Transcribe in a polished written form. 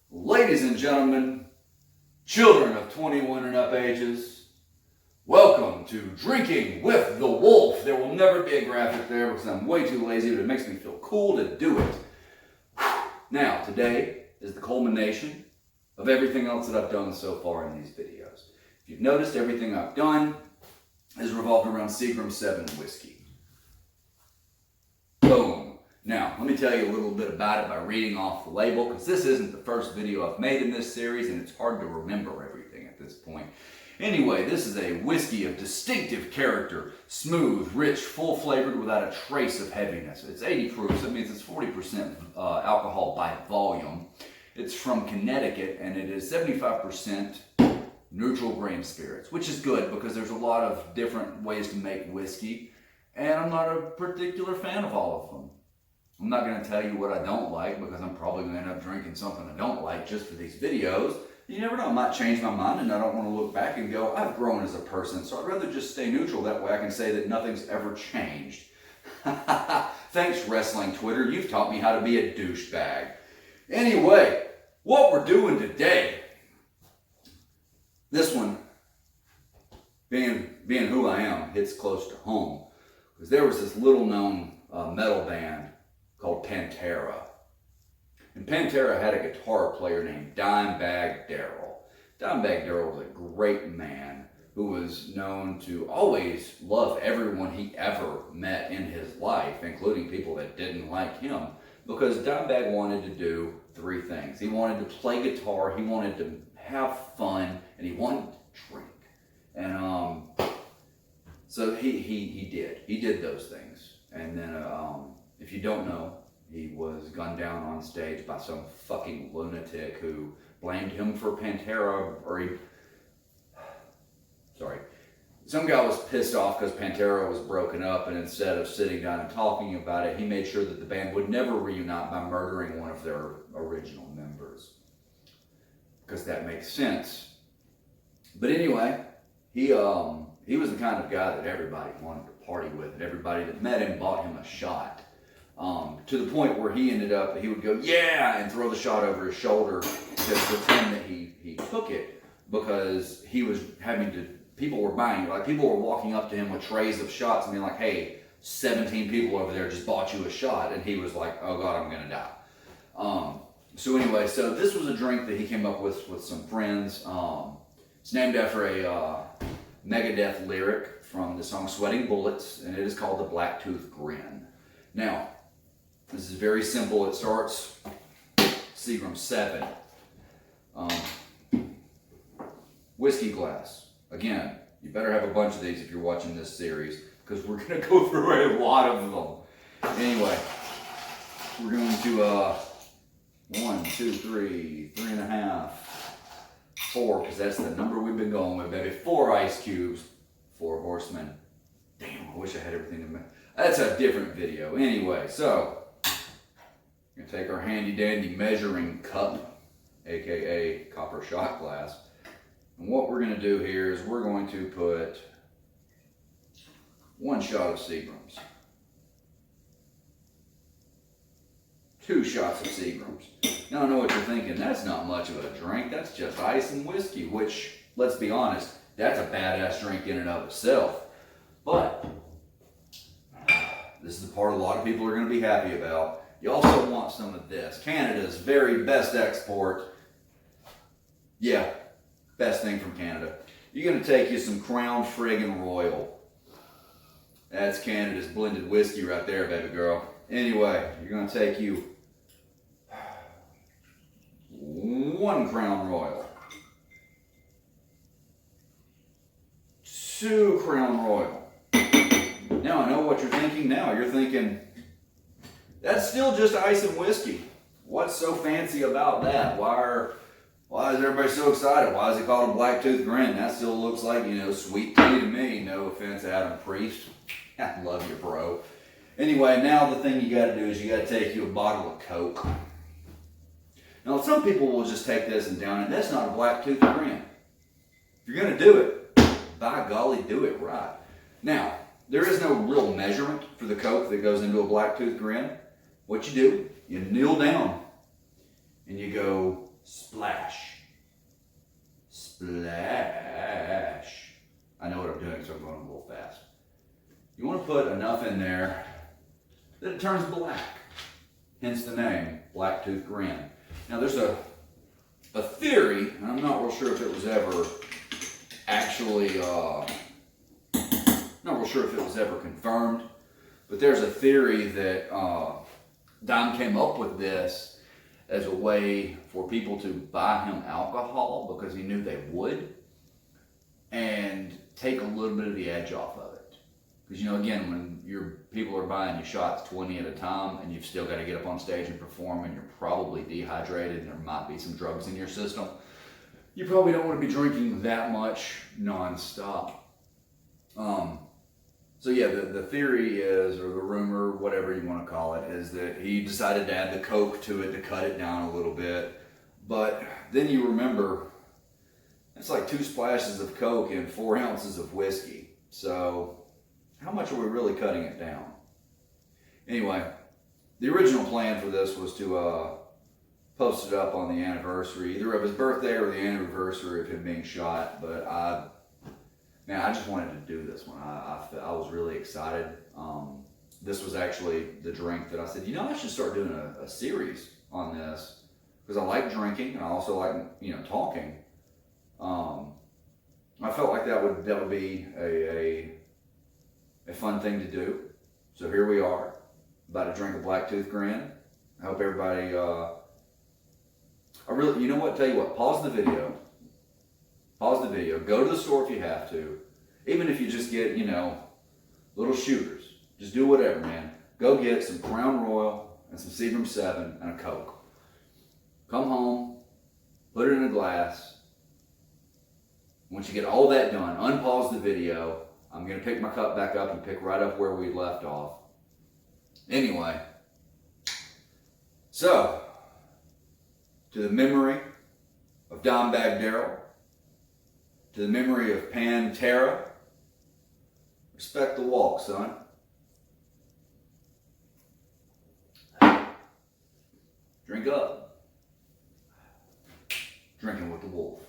Ladies and gentlemen, children of 21 and up ages, welcome to Drinking with the Wolf. There will never be a graphic there because I'm way too lazy, but it makes me feel cool to do it. Now, today is the culmination of everything else that I've done so far in these videos. If you've noticed, everything I've done has revolved around Seagram 7 whiskey. Boom. Now, let me tell you a little bit about it by reading off the label, because this isn't the first video I've made in this series, and it's hard to remember everything at this point. Anyway, this is a whiskey of distinctive character, smooth, rich, full-flavored, without a trace of heaviness. It's 80 proof, so that means it's 40% alcohol by volume. It's from Connecticut, and it is 75% neutral grain spirits, which is good because there's a lot of different ways to make whiskey, and I'm not a particular fan of all of them. I'm not going to tell you what I don't like because I'm probably going to end up drinking something I don't like just for these videos. You never know, I might change my mind and I don't want to look back and go, I've grown as a person, so I'd rather just stay neutral. That way I can say that nothing's ever changed. Thanks, wrestling Twitter. You've taught me how to be a douchebag. Anyway, what we're doing today, this one, being who I am, hits close to home. Because there was this little known metal band called Pantera. And Pantera had a guitar player named Dimebag Darrell. Dimebag Darrell was a great man who was known to always love everyone he ever met in his life, including people that didn't like him, because Dimebag wanted to do three things. He wanted to play guitar, he wanted to have fun, and he wanted to drink. And so he did those things. And then if you don't know, he was gunned down on stage by some fucking lunatic who blamed him for Pantera, some guy was pissed off because Pantera was broken up, and instead of sitting down and talking about it, he made sure that the band would never reunite by murdering one of their original members. Because that makes sense. But anyway, he was the kind of guy that everybody wanted to party with, and everybody that met him bought him a shot. To the point where he ended up, he would go, yeah, and throw the shot over his shoulder to pretend that he took it, because he was having to, people were buying it. Like, people were walking up to him with trays of shots and being like, hey, 17 people over there just bought you a shot. And he was like, oh God, I'm gonna die. So anyway, so this was a drink that he came up with some friends. It's named after a Megadeth lyric from the song Sweating Bullets, and it is called the Blacktooth Grin. Now, this is very simple. It starts Seagram 7. Whiskey glass. Again, you better have a bunch of these if you're watching this series, because we're going to go through a lot of them. Anyway, we're going to 1, 2, 3, 3.5, 4, because that's the number we've been going with, baby. 4 ice cubes, 4 horsemen. Damn, I wish I had everything in my... That's a different video. Anyway, so we're going to take our handy dandy measuring cup, aka copper shot glass. And what we're going to do here is we're going to put 1 shot of Seagrams, 2 shots of Seagrams. Now I know what you're thinking, that's not much of a drink, that's just ice and whiskey, which, let's be honest, that's a badass drink in and of itself. But this is the part a lot of people are going to be happy about. You also want some of this. Canada's very best export. Yeah, best thing from Canada. You're going to take you some Crown friggin' Royal. That's Canada's blended whiskey right there, baby girl. Anyway, you're going to take you 1 Crown Royal, 2 Crown Royal. Now I know what you're thinking now. You're thinking, that's still just ice and whiskey. What's so fancy about that? Why is everybody so excited? Why is it called a Blacktooth Grin? That still looks like, sweet tea to me. No offense, Adam Priest. I love you, bro. Anyway, now the thing you got to do is you got to take you a bottle of Coke. Now, some people will just take this and down it. That's not a Blacktooth Grin. If you're going to do it, by golly, do it right. Now, there is no real measurement for the Coke that goes into a Blacktooth Grin. What you do, you kneel down and you go Splash. Splash. I know what I'm doing, so I'm going a little fast. You want to put enough in there that it turns black. Hence the name, Black Tooth Grin. Now there's a theory, and I'm not real sure if it was ever actually, not real sure if it was ever confirmed, but there's a theory that Dime came up with this as a way for people to buy him alcohol because he knew they would, and take a little bit of the edge off of it. Because, you know, again, when people are buying you shots 20 at a time and you've still got to get up on stage and perform and you're probably dehydrated and there might be some drugs in your system, you probably don't want to be drinking that much nonstop. So yeah, the theory is, or the rumor, whatever you want to call it, is that he decided to add the Coke to it to cut it down a little bit. But then you remember, it's like 2 splashes of Coke and 4 ounces of whiskey. So how much are we really cutting it down? Anyway, the original plan for this was to post it up on the anniversary, either of his birthday or the anniversary of him being shot. But I just wanted to do this one. I was really excited. This was actually the drink that I said, you know, I should start doing a series on this because I like drinking and I also like, you know, talking. I felt like that would be a fun thing to do. So here we are, about to drink a Black Tooth Grin. I hope everybody, you know what, tell you what, pause the video, go to the store if you have to, even if you just get, you know, little shooters, just do whatever, man. Go get some Crown Royal and some Seagram 7 and a Coke. Come home, put it in a glass. Once you get all that done, unpause the video. I'm going to pick my cup back up and pick right up where we left off. Anyway, so, to the memory of Dimebag Darrell, to the memory of Pantera, respect the walk, son. Drink up. Drinking with the wolf.